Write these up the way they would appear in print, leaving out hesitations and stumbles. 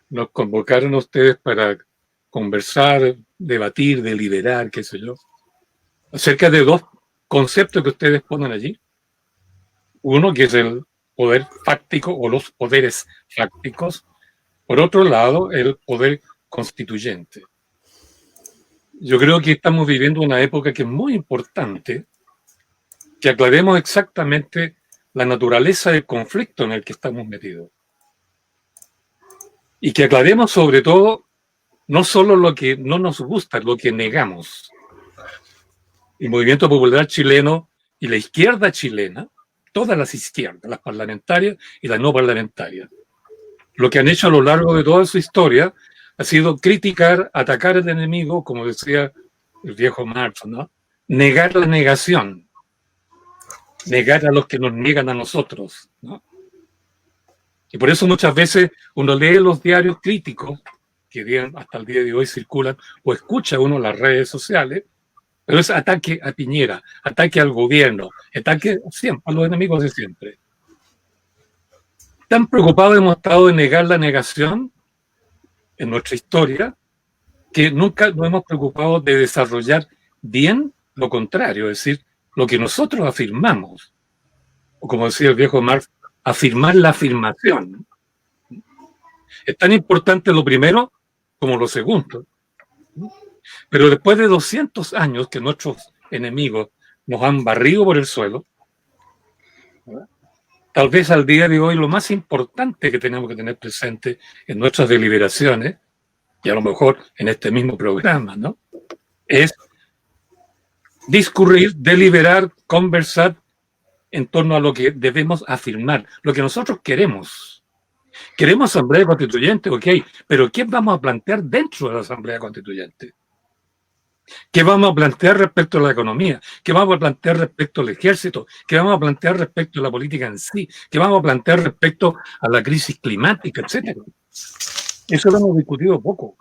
nos convocaron a ustedes para conversar, debatir, deliberar, qué sé yo, acerca de dos conceptos que ustedes ponen allí. Uno, que es el poder fáctico o los poderes fácticos. Por otro lado, el poder constituyente. Yo creo que estamos viviendo una época que es muy importante, que aclaremos exactamente la naturaleza del conflicto en el que estamos metidos. Y que aclaremos sobre todo no solo lo que no nos gusta, lo que negamos. El movimiento popular chileno y la izquierda chilena, todas las izquierdas, las parlamentarias y las no parlamentarias, lo que han hecho a lo largo de toda su historia ha sido criticar, atacar al enemigo, como decía el viejo Marx, ¿no? Negar la negación, negar a los que nos niegan a nosotros, ¿no? Y por eso muchas veces uno lee los diarios críticos que hasta el día de hoy circulan, o escucha uno las redes sociales, pero es ataque a Piñera, ataque al gobierno, ataque siempre a los enemigos de siempre. Tan preocupados hemos estado de negar la negación en nuestra historia que nunca nos hemos preocupado de desarrollar bien lo contrario, es decir, lo que nosotros afirmamos, o como decía el viejo Marx, afirmar la afirmación. Es tan importante lo primero como lo segundo. Pero después de 200 años que nuestros enemigos nos han barrido por el suelo, tal vez al día de hoy lo más importante que tenemos que tener presente en nuestras deliberaciones, y a lo mejor en este mismo programa, ¿no?, es discurrir, deliberar, conversar en torno a lo que debemos afirmar, lo que nosotros queremos. Queremos asamblea constituyente, ok, pero ¿qué vamos a plantear dentro de la asamblea constituyente? ¿Qué vamos a plantear respecto a la economía? ¿Qué vamos a plantear respecto al ejército? ¿Qué vamos a plantear respecto a la política en sí? ¿Qué vamos a plantear respecto a la crisis climática, etcétera? Eso lo hemos discutido poco.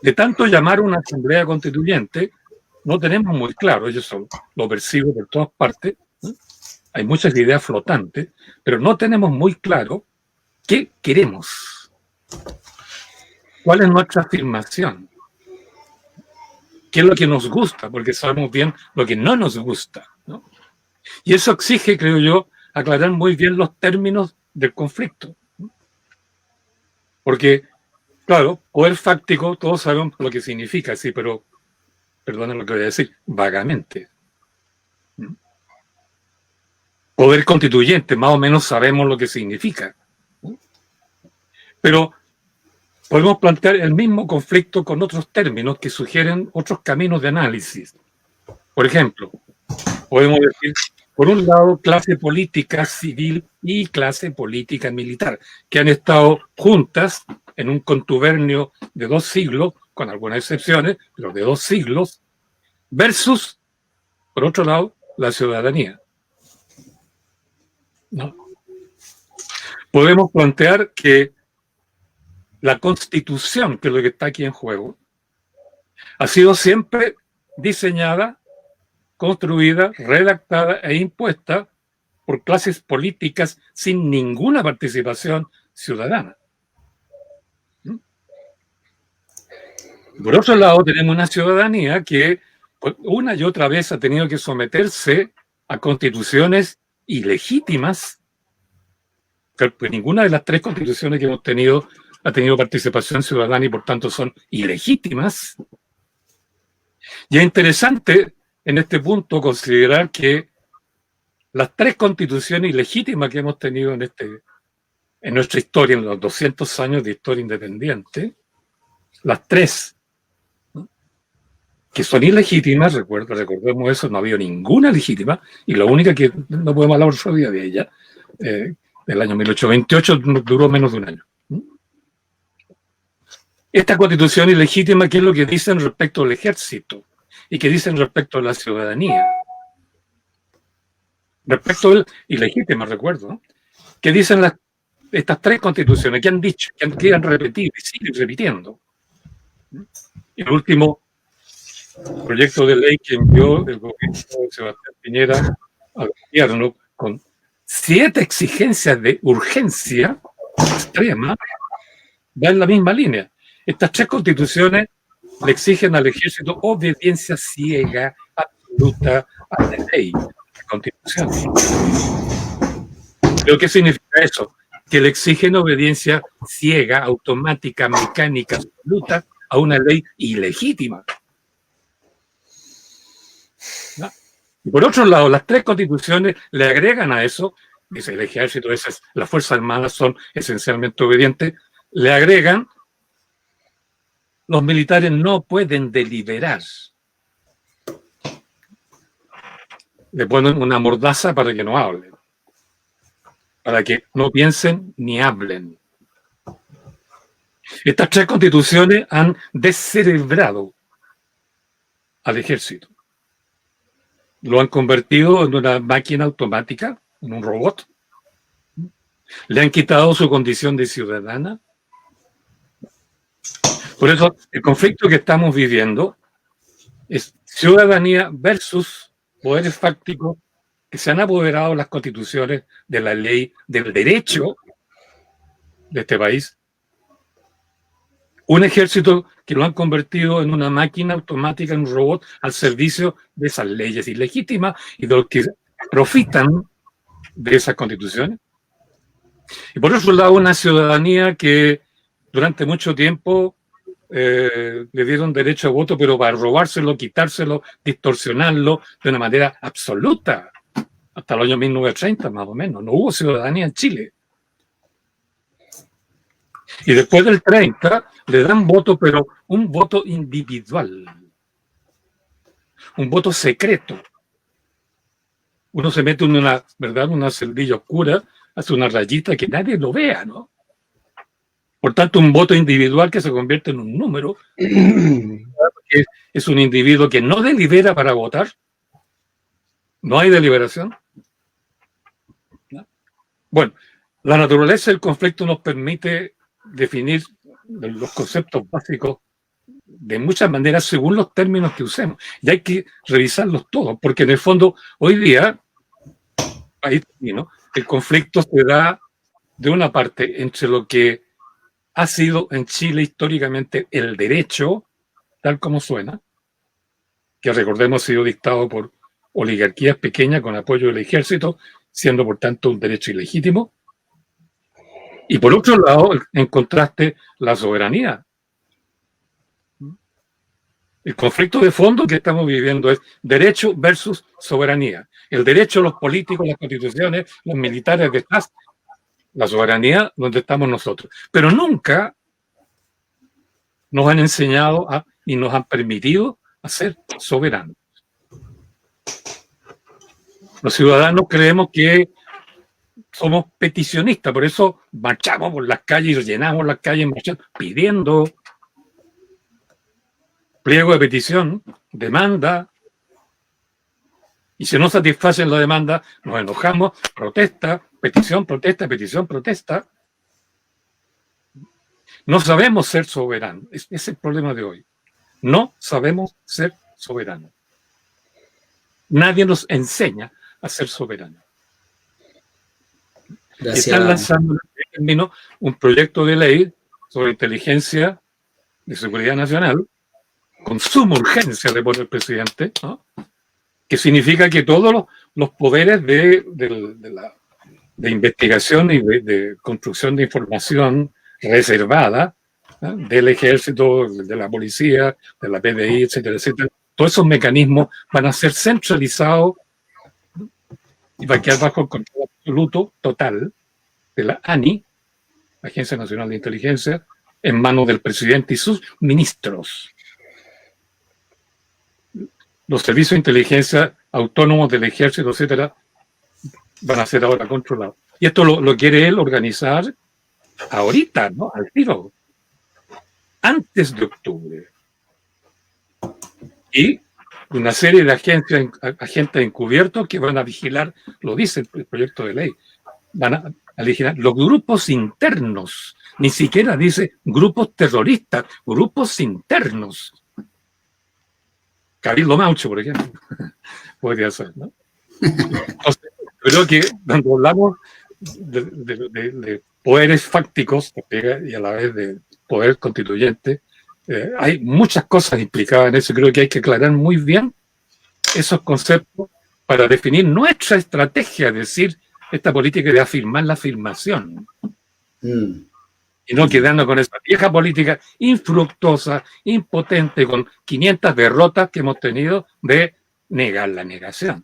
De tanto llamar a una asamblea constituyente, no tenemos muy claro, yo eso lo percibo por todas partes, ¿no? Hay muchas ideas flotantes, pero no tenemos muy claro qué queremos. ¿Cuál es nuestra afirmación? ¿Qué es lo que nos gusta? Porque sabemos bien lo que no nos gusta, ¿no? Y eso exige, creo yo, aclarar muy bien los términos del conflicto, ¿no? Porque, claro, poder fáctico, todos sabemos lo que significa, sí, pero, perdonen lo que voy a decir, vagamente. ¿No? Poder constituyente, más o menos sabemos lo que significa, ¿no? Pero podemos plantear el mismo conflicto con otros términos que sugieren otros caminos de análisis. Por ejemplo, podemos decir, por un lado, clase política civil y clase política militar, que han estado juntas en un contubernio de 2 siglos, con algunas excepciones, pero de 2 siglos, versus, por otro lado, la ciudadanía. ¿No? Podemos plantear que la Constitución, que es lo que está aquí en juego, ha sido siempre diseñada, construida, redactada e impuesta por clases políticas sin ninguna participación ciudadana. Por otro lado, tenemos una ciudadanía que una y otra vez ha tenido que someterse a constituciones ilegítimas, pues ninguna de las 3 constituciones que hemos tenido ha tenido participación ciudadana y por tanto son ilegítimas. Y es interesante en este punto considerar que las 3 constituciones ilegítimas que hemos tenido en nuestra historia, en los 200 años de historia independiente, las 3, ¿no?, que son ilegítimas, recordemos eso, no había ninguna legítima, y la única que no podemos hablar otro día de ella, del año 1828, duró menos de un año. Esta constitución ilegítima, ¿qué es lo que dicen respecto al ejército? ¿Y qué dicen respecto a la ciudadanía? Respecto al ilegítima, recuerdo, ¿no?, ¿qué dicen estas 3 constituciones? ¿Qué han dicho? ¿Qué han repetido? Y siguen repitiendo. El último proyecto de ley que envió el gobierno de Sebastián Piñera al gobierno con 7 exigencias de urgencia extrema, va en la misma línea. Estas tres constituciones le exigen al ejército obediencia ciega, absoluta a la ley, a la Constitución. ¿Pero qué significa eso? Que le exigen obediencia ciega, automática, mecánica, absoluta a una ley ilegítima. ¿No? Y por otro lado, las tres constituciones le agregan a eso, dice el ejército, las Fuerzas Armadas son esencialmente obedientes, le agregan: los militares no pueden deliberar. Le ponen una mordaza para que no hablen, para que no piensen ni hablen. Estas tres constituciones han descerebrado al ejército. Lo han convertido en una máquina automática, en un robot. Le han quitado su condición de ciudadana. Por eso, el conflicto que estamos viviendo es ciudadanía versus poderes fácticos que se han apoderado de las constituciones, de la ley, del derecho de este país. Un ejército que lo han convertido en una máquina automática, en un robot, al servicio de esas leyes ilegítimas y de los que profitan de esas constituciones. Y por otro lado, una ciudadanía que durante mucho tiempo le dieron derecho a voto, pero para robárselo, quitárselo, distorsionarlo de una manera absoluta, hasta el año 1930 más o menos. No hubo ciudadanía en Chile. Y después del 30 le dan voto, pero un voto individual, un voto secreto. Uno se mete en una celdilla oscura, hace una rayita que nadie lo vea, ¿no? Por tanto, un voto individual que se convierte en un número, porque es un individuo que no delibera para votar. No hay deliberación. ¿No? Bueno, la naturaleza del conflicto nos permite definir los conceptos básicos de muchas maneras según los términos que usemos. Y hay que revisarlos todos, porque en el fondo, hoy día, ahí termino, el conflicto se da de una parte entre lo que ha sido en Chile históricamente el derecho, tal como suena, que recordemos ha sido dictado por oligarquías pequeñas con apoyo del ejército, siendo por tanto un derecho ilegítimo. Y por otro lado, en contraste, la soberanía. El conflicto de fondo que estamos viviendo es derecho versus soberanía. El derecho, los políticos, las constituciones, los militares detrás. La soberanía donde estamos nosotros. Pero nunca nos han enseñado y nos han permitido a ser soberanos. Los ciudadanos creemos que somos peticionistas, por eso marchamos por las calles y llenamos las calles marchando, pidiendo pliego de petición, demanda, y si no satisfacen la demanda, nos enojamos, protesta, petición, protesta, petición, protesta. No sabemos ser soberanos, ese es el problema de hoy. No sabemos ser soberanos. Nadie nos enseña a ser soberanos. Están lanzando un proyecto de ley sobre inteligencia de seguridad nacional, con suma urgencia, le pone el presidente, ¿no? Que significa que todos los poderes de investigación y de construcción de información reservada, ¿no? Del ejército, de la policía, de la PDI, etcétera, etcétera, todos esos mecanismos van a ser centralizados y va a quedar bajo el control absoluto, total, de la ANI, Agencia Nacional de Inteligencia, en manos del presidente y sus ministros. Los servicios de inteligencia autónomos del ejército, etcétera, van a ser ahora controlados. Y esto lo quiere él organizar ahorita, ¿no? Al tiro, antes de octubre. Y una serie de agentes encubiertos que van a vigilar, lo dice el proyecto de ley, van a vigilar los grupos internos, ni siquiera dice grupos terroristas, grupos internos. Cabildo Maucho, por ejemplo, podría ser, ¿no? Entonces, creo que cuando hablamos de poderes fácticos y a la vez de poder constituyente. Hay muchas cosas implicadas en eso. Creo que hay que aclarar muy bien esos conceptos para definir nuestra estrategia, es decir, esta política de afirmar la afirmación. Y no quedarnos con esa vieja política infructuosa, impotente, con 500 derrotas que hemos tenido de negar la negación.